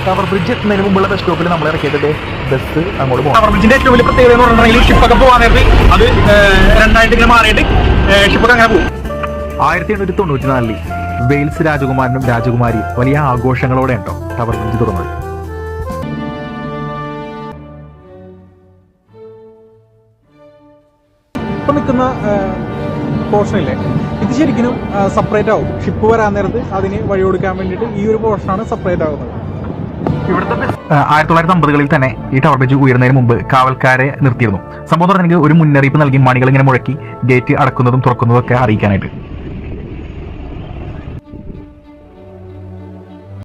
Tower bridge എത്തുന്നതിന് മുമ്പുള്ള bus സ്റ്റോപ്പിൽ നമ്മൾ ഇറക്കിയത് ബസ് അങ്ങോട്ട് പോകും. ടവർ ബ്രിഡ്ജിന്റെ ഏറ്റവും വലിയ പ്രത്യേകത എന്ന് പറഞ്ഞിട്ടുണ്ടെങ്കിൽ ഷിപ്പൊക്കെ പോകാൻ നേരത്തെ അത് 2 ഇങ്ങനെ മാറിയിട്ട് ഷിപ്പൊക്കെ അങ്ങനെ പോകും. 1894 വെയിൽസ് രാജകുമാരനും രാജകുമാരിയും വലിയ ആഘോഷങ്ങളോടെ ഉണ്ടോ ടവർ ബ്രിഡ്ജ് തുറന്നത്. ഇപ്പൊ നിൽക്കുന്ന പോർഷനില്ലേ, ഇത് ശരിക്കും സെപ്പറേറ്റ് ആവും. ഷിപ്പ് വരാൻ നേരത്ത് അതിന് വഴി കൊടുക്കാൻ വേണ്ടിയിട്ട് ഈ ഒരു പോർഷനാണ് സെപ്പറേറ്റ് ആവുന്നത്. ഇവിടുത്തെ 1950-കളിൽ തന്നെ ഈ ടവർ ബ്രിഡ്ജ് ഉയരുന്നതിന് മുമ്പ് കാവൽക്കാരെ നിർത്തിയിരുന്നു. സംഭവം പറഞ്ഞെങ്കിൽ ഒരു മുന്നറിയിപ്പ് നൽകി മണികൾ ഇങ്ങനെ മുഴക്കി ഗേറ്റ് അടക്കുന്നതും തുറക്കുന്നതും ഒക്കെ അറിയിക്കാനായിട്ട്.